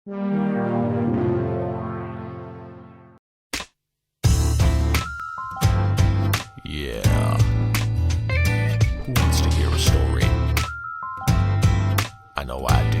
Yeah. Who wants to hear a story? I know I do.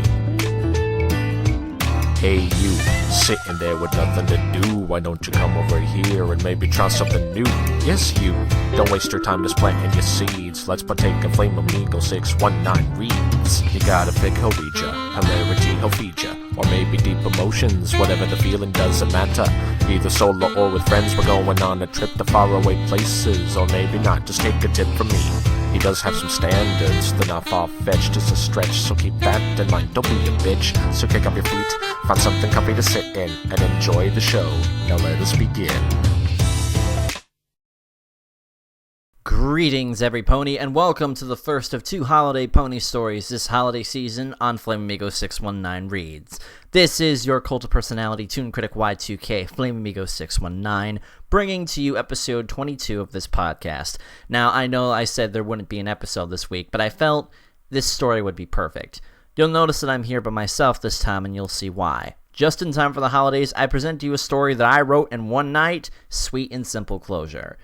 Hey you, sitting there with nothing to do, why don't you come over here and maybe try something new? Yes you, don't waste your time just planting your seeds. Let's partake in FlameAmigo619 reads. You got a pick, he'll read ya, hilarity he'll feed ya, or maybe deep emotions, whatever the feeling doesn't matter. Either solo or with friends, we're going on a trip to faraway places, or maybe not, just take a tip from me. He does have some standards, they're not far-fetched, it's a stretch, so keep that in mind, don't be a bitch. So kick up your feet, find something comfy to sit in, and enjoy the show. Now let us begin. Greetings every pony, and welcome to the first of two holiday pony stories this holiday season on FlameAmigo619 Reads. This is your cult of personality ToonKriticY2K, FlameAmigo619, bringing to you episode 22 of this podcast. Now, I know I said there wouldn't be an episode this week, but I felt this story would be perfect. You'll notice that I'm here by myself this time, and you'll see why. Just in time for the holidays, I present to you a story that I wrote in one night, sweet and simple closure.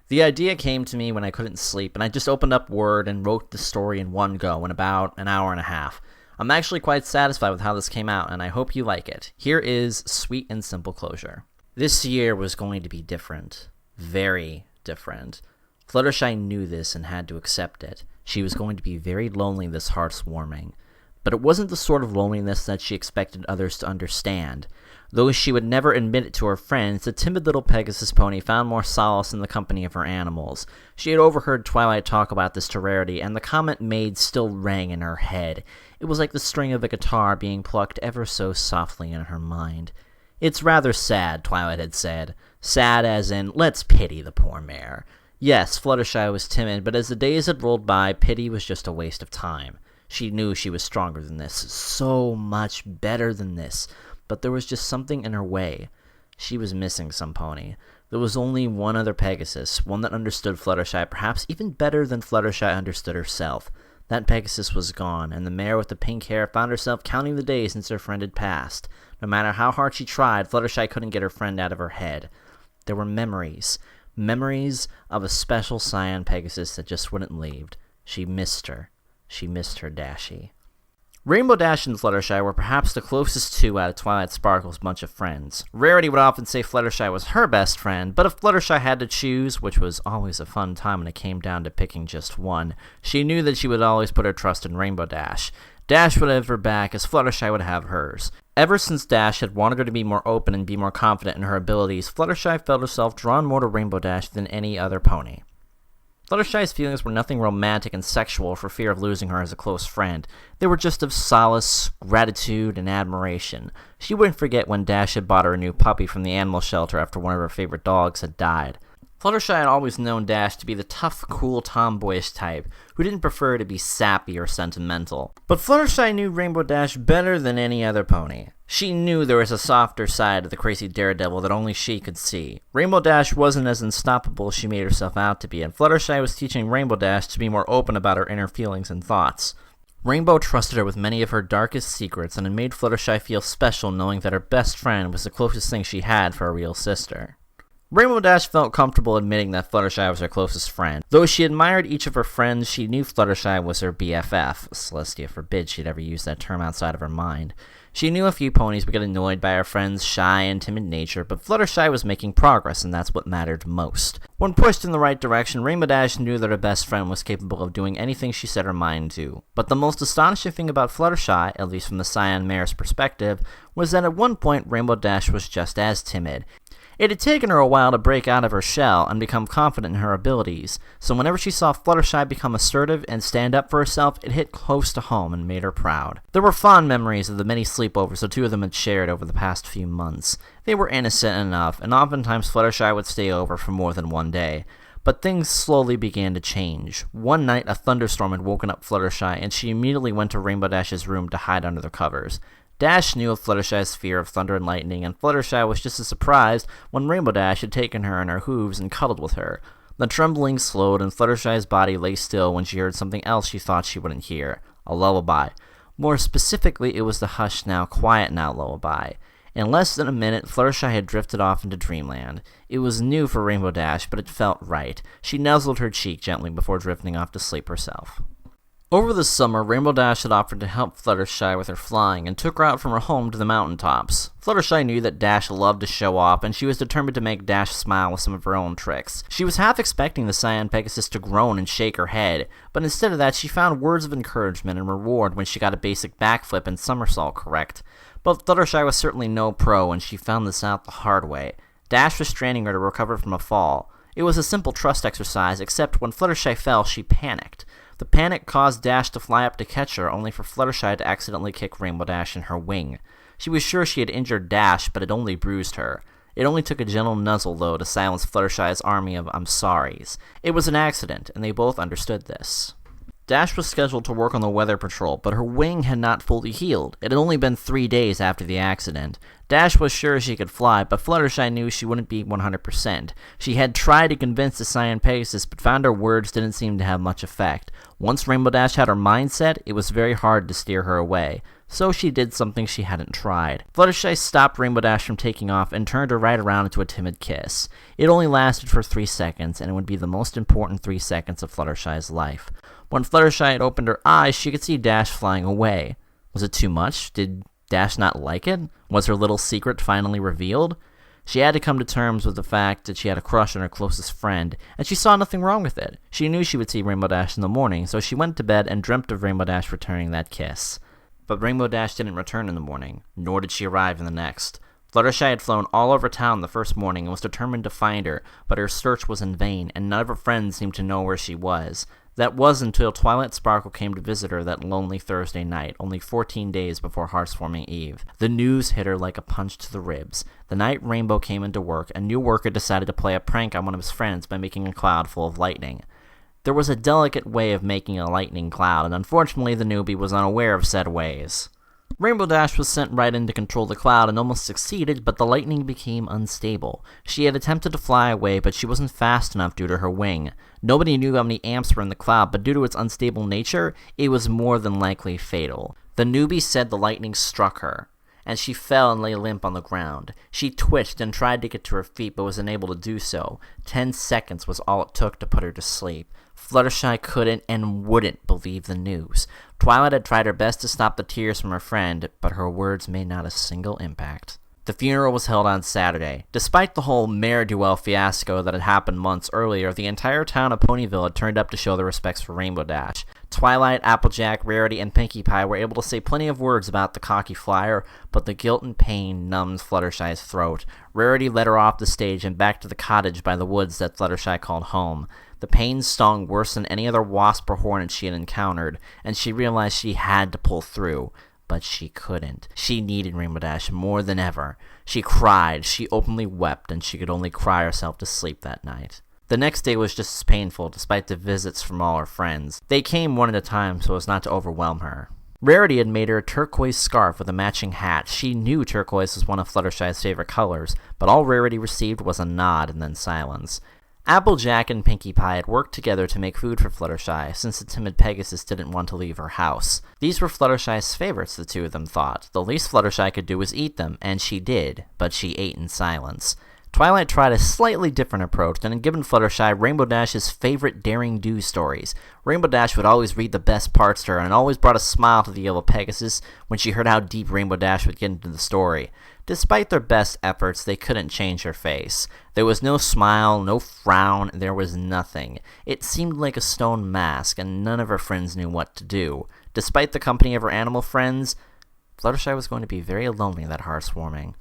The idea came to me when I couldn't sleep, and I just opened up Word and wrote the story in one go in about an hour and a half. I'm actually quite satisfied with how this came out, and I hope you like it. Here is Sweet and Simple Closure. This year was going to be different. Very different. Fluttershy knew this and had to accept it. She was going to be very lonely this heart's warming. But it wasn't the sort of loneliness that she expected others to understand. Though she would never admit it to her friends, the timid little Pegasus pony found more solace in the company of her animals. She had overheard Twilight talk about this to Rarity, and the comment made still rang in her head. It was like the string of a guitar being plucked ever so softly in her mind. "It's rather sad," Twilight had said. Sad as in, let's pity the poor mare. Yes, Fluttershy was timid, but as the days had rolled by, pity was just a waste of time. She knew she was stronger than this, so much better than this. But there was just something in her way. She was missing some pony. There was only one other Pegasus, one that understood Fluttershy perhaps even better than Fluttershy understood herself. That Pegasus was gone, and the mare with the pink hair found herself counting the days since her friend had passed. No matter how hard she tried, Fluttershy couldn't get her friend out of her head. There were memories. Memories of a special Cyan Pegasus that just wouldn't leave. She missed her. She missed her Dashie. Rainbow Dash and Fluttershy were perhaps the closest two out of Twilight Sparkle's bunch of friends. Rarity would often say Fluttershy was her best friend, but if Fluttershy had to choose, which was always a fun time when it came down to picking just one, she knew that she would always put her trust in Rainbow Dash. Dash would have her back as Fluttershy would have hers. Ever since Dash had wanted her to be more open and be more confident in her abilities, Fluttershy felt herself drawn more to Rainbow Dash than any other pony. Fluttershy's feelings were nothing romantic and sexual for fear of losing her as a close friend. They were just of solace, gratitude, and admiration. She wouldn't forget when Dash had bought her a new puppy from the animal shelter after one of her favorite dogs had died. Fluttershy had always known Dash to be the tough, cool, tomboyish type, who didn't prefer to be sappy or sentimental. But Fluttershy knew Rainbow Dash better than any other pony. She knew there was a softer side of the crazy daredevil that only she could see. Rainbow Dash wasn't as unstoppable as she made herself out to be, and Fluttershy was teaching Rainbow Dash to be more open about her inner feelings and thoughts. Rainbow trusted her with many of her darkest secrets, and it made Fluttershy feel special knowing that her best friend was the closest thing she had for a real sister. Rainbow Dash felt comfortable admitting that Fluttershy was her closest friend. Though she admired each of her friends, she knew Fluttershy was her BFF. Celestia forbid she'd ever use that term outside of her mind. She knew a few ponies would get annoyed by her friend's shy and timid nature, but Fluttershy was making progress, and that's what mattered most. When pushed in the right direction, Rainbow Dash knew that her best friend was capable of doing anything she set her mind to. But the most astonishing thing about Fluttershy, at least from the Cyan Mare's perspective, was that at one point Rainbow Dash was just as timid. It had taken her a while to break out of her shell and become confident in her abilities, so whenever she saw Fluttershy become assertive and stand up for herself, it hit close to home and made her proud. There were fond memories of the many sleepovers the two of them had shared over the past few months. They were innocent enough, and oftentimes Fluttershy would stay over for more than one day. But things slowly began to change. One night, a thunderstorm had woken up Fluttershy, and she immediately went to Rainbow Dash's room to hide under the covers. Dash knew of Fluttershy's fear of thunder and lightning, and Fluttershy was just as surprised when Rainbow Dash had taken her in her hooves and cuddled with her. The trembling slowed, and Fluttershy's body lay still when she heard something else she thought she wouldn't hear. A lullaby. More specifically, it was the Hush Now, Quiet Now lullaby. In less than a minute, Fluttershy had drifted off into dreamland. It was new for Rainbow Dash, but it felt right. She nuzzled her cheek gently before drifting off to sleep herself. Over the summer, Rainbow Dash had offered to help Fluttershy with her flying and took her out from her home to the mountaintops. Fluttershy knew that Dash loved to show off, and she was determined to make Dash smile with some of her own tricks. She was half expecting the Cyan Pegasus to groan and shake her head, but instead of that she found words of encouragement and reward when she got a basic backflip and somersault correct. But Fluttershy was certainly no pro, and she found this out the hard way. Dash was straining her to recover from a fall. It was a simple trust exercise, except when Fluttershy fell, she panicked. The panic caused Dash to fly up to catch her, only for Fluttershy to accidentally kick Rainbow Dash in her wing. She was sure she had injured Dash, but it only bruised her. It only took a gentle nuzzle, though, to silence Fluttershy's army of I'm sorries. It was an accident, and they both understood this. Dash was scheduled to work on the weather patrol, but her wing had not fully healed. It had only been 3 days after the accident. Dash was sure she could fly, but Fluttershy knew she wouldn't be 100%. She had tried to convince the Cyan Pegasus, but found her words didn't seem to have much effect. Once Rainbow Dash had her mind set, it was very hard to steer her away. So she did something she hadn't tried. Fluttershy stopped Rainbow Dash from taking off and turned her right around into a timid kiss. It only lasted for 3 seconds, and it would be the most important 3 seconds of Fluttershy's life. When Fluttershy had opened her eyes, she could see Dash flying away. Was it too much? Did Dash not like it? Was her little secret finally revealed? She had to come to terms with the fact that she had a crush on her closest friend, and she saw nothing wrong with it. She knew she would see Rainbow Dash in the morning, so she went to bed and dreamt of Rainbow Dash returning that kiss. But Rainbow Dash didn't return in the morning, nor did she arrive in the next. Fluttershy had flown all over town the first morning and was determined to find her, but her search was in vain, and none of her friends seemed to know where she was. That was until Twilight Sparkle came to visit her that lonely Thursday night, only 14 days before Heartswarming Eve. The news hit her like a punch to the ribs. The night Rainbow came into work, a new worker decided to play a prank on one of his friends by making a cloud full of lightning. There was a delicate way of making a lightning cloud, and unfortunately the newbie was unaware of said ways. Rainbow Dash was sent right in to control the cloud and almost succeeded, but the lightning became unstable. She had attempted to fly away, but she wasn't fast enough due to her wing. Nobody knew how many amps were in the cloud, but due to its unstable nature, it was more than likely fatal. The newbie said the lightning struck her, and she fell and lay limp on the ground. She twitched and tried to get to her feet, but was unable to do so. 10 seconds was all it took to put her to sleep. Fluttershy couldn't and wouldn't believe the news. Twilight had tried her best to stop the tears from her friend, but her words made not a single impact. The funeral was held on Saturday. Despite the whole ne'er-do-well fiasco that had happened months earlier, the entire town of Ponyville had turned up to show their respects for Rainbow Dash. Twilight, Applejack, Rarity, and Pinkie Pie were able to say plenty of words about the cocky flyer, but the guilt and pain numbed Fluttershy's throat. Rarity led her off the stage and back to the cottage by the woods that Fluttershy called home. The pain stung worse than any other wasp or hornet she had encountered, and she realized she had to pull through. But she couldn't. She needed Rainbow Dash more than ever. She cried, she openly wept, and she could only cry herself to sleep that night. The next day was just as painful, despite the visits from all her friends. They came one at a time so as not to overwhelm her. Rarity had made her a turquoise scarf with a matching hat. She knew turquoise was one of Fluttershy's favorite colors, but all Rarity received was a nod and then silence. Applejack and Pinkie Pie had worked together to make food for Fluttershy, since the timid Pegasus didn't want to leave her house. These were Fluttershy's favorites, the two of them thought. The least Fluttershy could do was eat them, and she did, but she ate in silence. Twilight tried a slightly different approach and had given Fluttershy Rainbow Dash's favorite daring-do stories. Rainbow Dash would always read the best parts to her and always brought a smile to the yellow Pegasus when she heard how deep Rainbow Dash would get into the story. Despite their best efforts, they couldn't change her face. There was no smile, no frown, there was nothing. It seemed like a stone mask, and none of her friends knew what to do. Despite the company of her animal friends, Fluttershy was going to be very lonely that Heartswarming.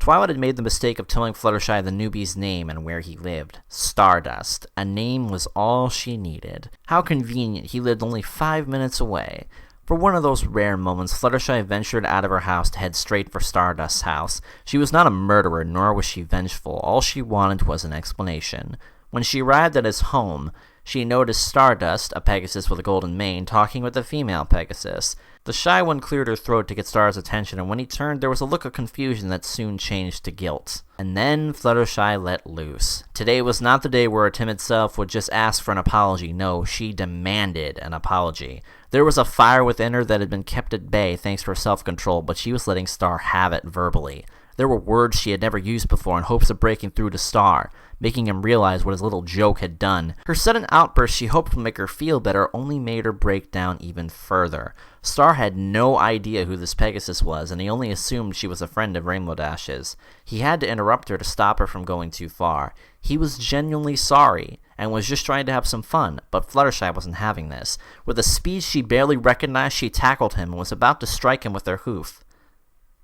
Twilight had made the mistake of telling Fluttershy the newbie's name and where he lived. Stardust. A name was all she needed. How convenient, he lived only 5 minutes away. For one of those rare moments, Fluttershy ventured out of her house to head straight for Stardust's house. She was not a murderer, nor was she vengeful. All she wanted was an explanation. When she arrived at his home, she noticed Stardust, a Pegasus with a golden mane, talking with a female Pegasus. The shy one cleared her throat to get Star's attention, and when he turned, there was a look of confusion that soon changed to guilt. And then Fluttershy let loose. Today was not the day where her timid self would just ask for an apology. No, she demanded an apology. There was a fire within her that had been kept at bay thanks to her self-control, but she was letting Star have it verbally. There were words she had never used before in hopes of breaking through to Star, making him realize what his little joke had done. Her sudden outburst she hoped would make her feel better only made her break down even further. Star had no idea who this Pegasus was, and he only assumed she was a friend of Rainbow Dash's. He had to interrupt her to stop her from going too far. He was genuinely sorry, and was just trying to have some fun, but Fluttershy wasn't having this. With a speed she barely recognized, she tackled him and was about to strike him with her hoof.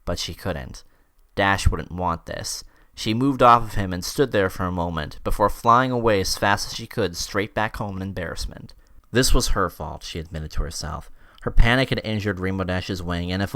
But she couldn't. Dash wouldn't want this. She moved off of him and stood there for a moment, before flying away as fast as she could, straight back home in embarrassment. This was her fault, she admitted to herself. Her panic had injured Rainbow Dash's wing, and if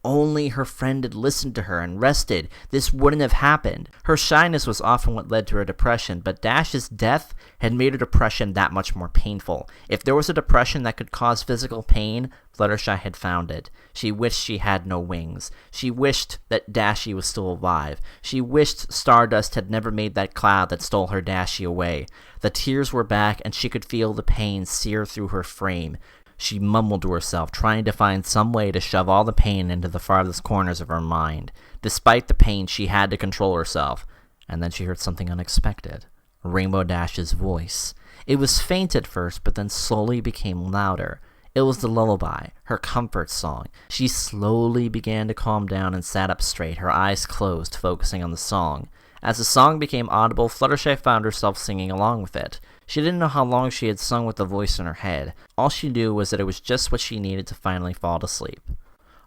only her friend had listened to her and rested, this wouldn't have happened. Her shyness was often what led to her depression, but Dash's death had made her depression that much more painful. If there was a depression that could cause physical pain, Fluttershy had found it. She wished she had no wings. She wished that Dashy was still alive. She wished Stardust had never made that cloud that stole her Dashy away. The tears were back, and she could feel the pain sear through her frame. She mumbled to herself, trying to find some way to shove all the pain into the farthest corners of her mind. Despite the pain, she had to control herself. And then she heard something unexpected. Rainbow Dash's voice. It was faint at first, but then slowly became louder. It was the lullaby, her comfort song. She slowly began to calm down and sat up straight, her eyes closed, focusing on the song. As the song became audible, Fluttershy found herself singing along with it. She didn't know how long she had sung with the voice in her head. All she knew was that it was just what she needed to finally fall to sleep.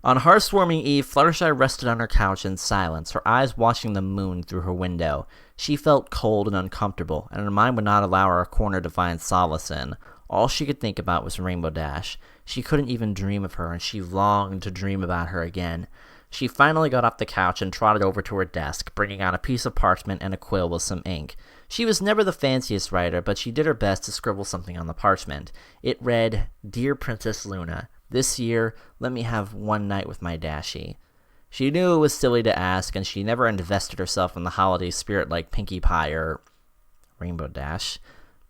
On hearthwarming Eve, Fluttershy rested on her couch in silence, her eyes watching the moon through her window. She felt cold and uncomfortable, and her mind would not allow her a corner to find solace in. All she could think about was Rainbow Dash. She couldn't even dream of her, and she longed to dream about her again. She finally got off the couch and trotted over to her desk, bringing out a piece of parchment and a quill with some ink. She was never the fanciest writer, but she did her best to scribble something on the parchment. It read, "Dear Princess Luna, this year, let me have one night with my Dashy." She knew it was silly to ask, and she never invested herself in the holiday spirit like Pinkie Pie or Rainbow Dash.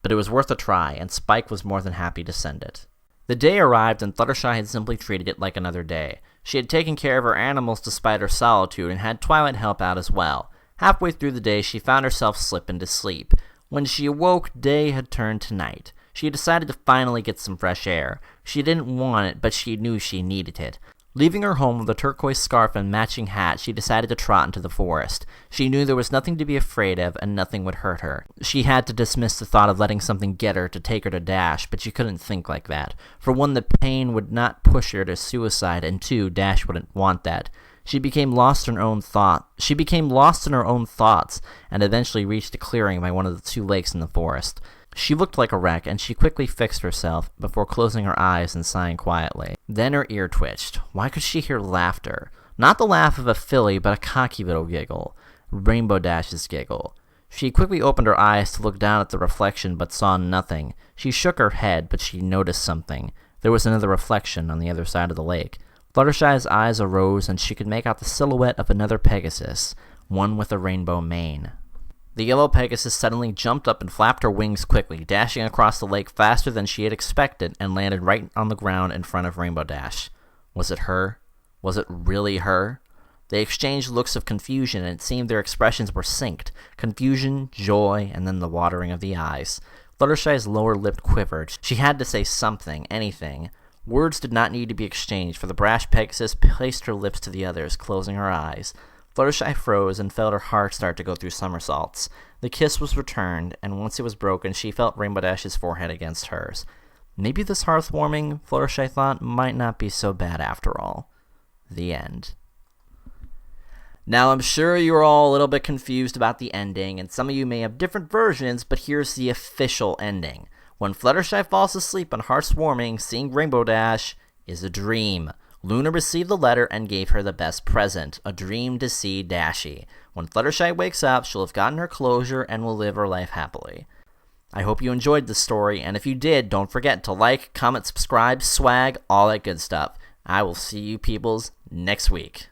But it was worth a try, and Spike was more than happy to send it. The day arrived, and Fluttershy had simply treated it like another day. She had taken care of her animals despite her solitude, and had Twilight help out as well. Halfway through the day, she found herself slip into sleep. When she awoke, day had turned to night. She decided to finally get some fresh air. She didn't want it, but she knew she needed it. Leaving her home with a turquoise scarf and matching hat, she decided to trot into the forest. She knew there was nothing to be afraid of, and nothing would hurt her. She had to dismiss the thought of letting something get her to take her to Dash, but she couldn't think like that. For one, the pain would not push her to suicide, and two, Dash wouldn't want that. She became lost in her own thoughts, and eventually reached a clearing by one of the two lakes in the forest. She looked like a wreck, and she quickly fixed herself before closing her eyes and sighing quietly. Then her ear twitched. Why could she hear laughter? Not the laugh of a filly, but a cocky little giggle. Rainbow Dash's giggle. She quickly opened her eyes to look down at the reflection, but saw nothing. She shook her head, but she noticed something. There was another reflection on the other side of the lake. Fluttershy's eyes arose, and she could make out the silhouette of another Pegasus, one with a rainbow mane. The yellow Pegasus suddenly jumped up and flapped her wings quickly, dashing across the lake faster than she had expected, and landed right on the ground in front of Rainbow Dash. Was it her? Was it really her? They exchanged looks of confusion, and it seemed their expressions were synced. Confusion, joy, and then the watering of the eyes. Fluttershy's lower lip quivered. She had to say something, anything. Words did not need to be exchanged, for the brash Pegasus placed her lips to the others, closing her eyes. Fluttershy froze and felt her heart start to go through somersaults. The kiss was returned, and once it was broken, she felt Rainbow Dash's forehead against hers. Maybe this hearthwarming, Fluttershy thought, might not be so bad after all. The end. Now, I'm sure you're all a little bit confused about the ending, and some of you may have different versions, but here's the official ending. When Fluttershy falls asleep on Hearthwarming, seeing Rainbow Dash is a dream. Luna received the letter and gave her the best present, a dream to see Dashy. When Fluttershy wakes up, she'll have gotten her closure and will live her life happily. I hope you enjoyed this story, and if you did, don't forget to like, comment, subscribe, swag, all that good stuff. I will see you peoples next week.